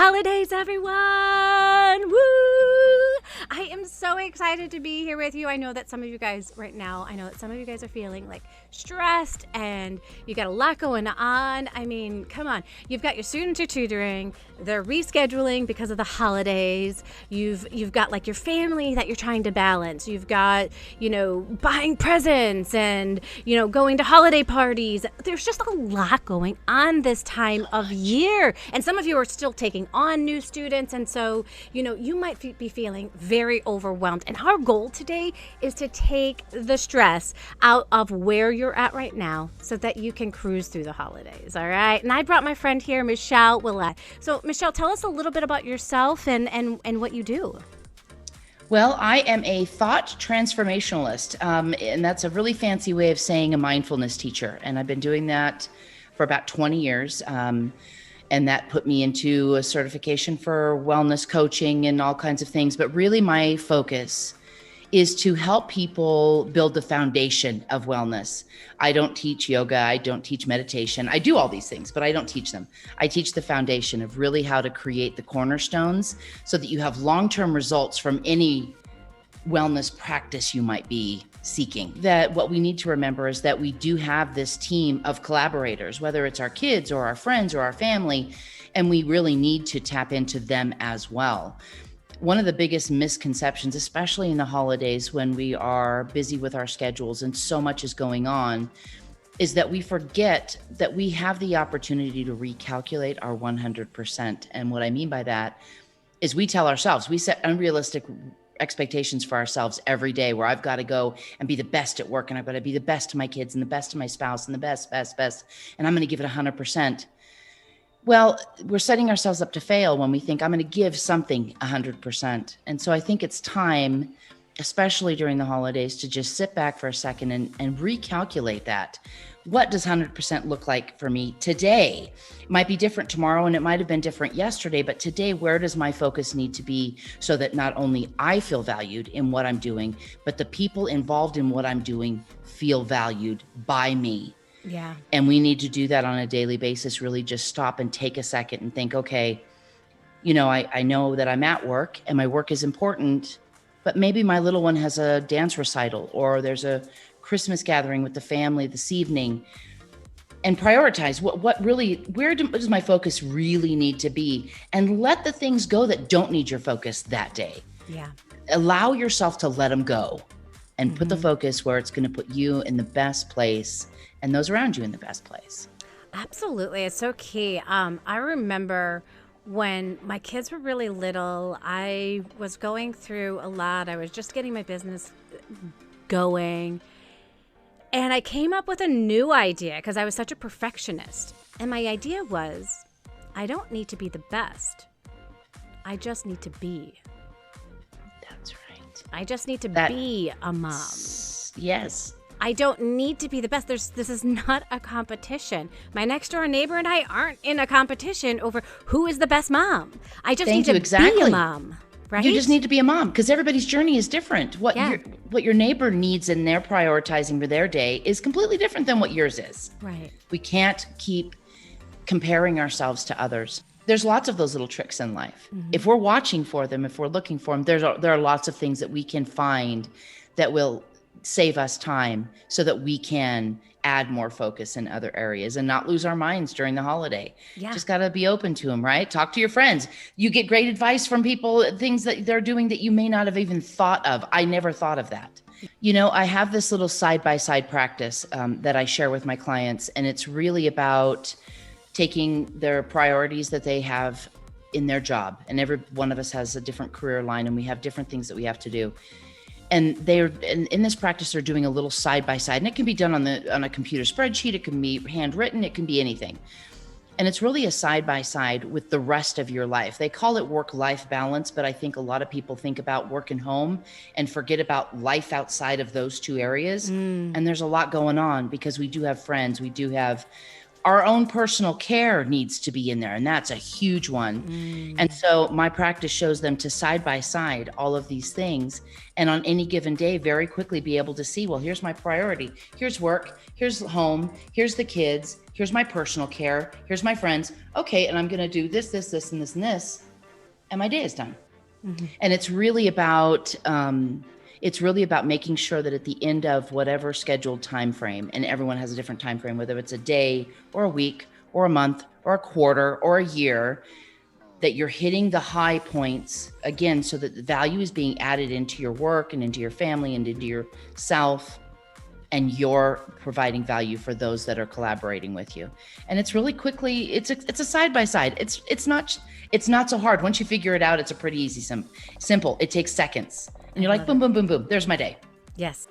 holidays, everyone! Woo! I am so excited to be here with you. I know that some of you guys right now, are feeling like stressed and you got a lot going on. I mean, come on. You've got your students you're tutoring. They're rescheduling because of the holidays. You've got like your family that you're trying to balance. You've got, buying presents and, going to holiday parties. There's just a lot going on this time of year. And some of you are still taking on new students. And so, you might be feeling very overwhelmed. And our goal today is to take the stress out of where you're at right now so that you can cruise through the holidays. All right. And I brought my friend here, Michelle Willette. So Michelle, tell us a little bit about yourself and what you do. Well, I am a thought transformationalist, and that's a really fancy way of saying a mindfulness teacher. And I've been doing that for about 20 years. And that put me into a certification for wellness coaching and all kinds of things. But really my focus is to help people build the foundation of wellness. I don't teach yoga. I don't teach meditation. I do all these things, but I don't teach them. I teach the foundation of really how to create the cornerstones so that you have long-term results from any wellness practice you might be seeking. That what we need to remember is that we do have this team of collaborators, whether it's our kids or our friends or our family, and we really need to tap into them as well. One of the biggest misconceptions, especially in the holidays when we are busy with our schedules and so much is going on, is that we forget that we have the opportunity to recalculate our 100%. And what I mean by that is we tell ourselves, we set unrealistic expectations for ourselves every day where I've got to go and be the best at work and I've got to be the best to my kids and the best to my spouse and the best, and I'm going to give it 100%. Well, we're setting ourselves up to fail when we think I'm going to give something 100%. And so I think it's time, especially during the holidays, to just sit back for a second and recalculate that. What does 100% look like for me today? It might be different tomorrow and it might have been different yesterday, but today, where does my focus need to be so that not only I feel valued in what I'm doing, but the people involved in what I'm doing feel valued by me? Yeah. And we need to do that on a daily basis, really just stop and take a second and think, okay, I know that I'm at work and my work is important, but maybe my little one has a dance recital or there's a Christmas gathering with the family this evening, and prioritize where does my focus really need to be, and let the things go that don't need your focus that day. Yeah. Allow yourself to let them go and put the focus where it's going to put you in the best place and those around you in the best place. Absolutely. It's so key. I remember when my kids were really little, I was going through a lot. I was just getting my business going. And I came up with a new idea because I was such a perfectionist. And my idea was, I don't need to be the best. I just need to be. That's right. I just need to be a mom. Yes. I don't need to be the best. This is not a competition. My next door neighbor and I aren't in a competition over who is the best mom. I just need to be a mom. Right? You just need to be a mom because everybody's journey is different. What your neighbor needs and they're prioritizing for their day is completely different than what yours is. Right. We can't keep comparing ourselves to others. There's lots of those little tricks in life. Mm-hmm. If we're watching for them, if we're looking for them, there are lots of things that we can find that will save us time so that we can add more focus in other areas and not lose our minds during the holiday. Yeah. Just got to be open to them, right? Talk to your friends. You get great advice from people, things that they're doing that you may not have even thought of. I never thought of that. I have this little side-by-side practice that I share with my clients, and it's really about taking their priorities that they have in their job. And every one of us has a different career line and we have different things that we have to do. And they're in this practice, they're doing a little side by side, and it can be done on a computer spreadsheet. It can be handwritten. It can be anything. And it's really a side by side with the rest of your life. They call it work-life balance, but I think a lot of people think about work and home and forget about life outside of those two areas. And there's a lot going on because we do have friends. We do have Our own personal care needs to be in there, and that's a huge one. And so my practice shows them to side by side all of these things, and on any given day very quickly be able to see, well, here's my priority, here's work, here's home, here's the kids, here's my personal care, here's my friends. Okay, and I'm going to do this, this, this, and this, and this, and my day is done. And it's really about making sure that at the end of whatever scheduled time frame, and everyone has a different time frame, whether it's a day or a week or a month or a quarter or a year, that you're hitting the high points again, so that the value is being added into your work and into your family and into yourself, and you're providing value for those that are collaborating with you. And it's really quickly, it's a side by side. It's not so hard. Once you figure it out, it's a pretty easy, simple. It takes seconds. And you're like, boom, boom, boom, boom. There's my day. Yes.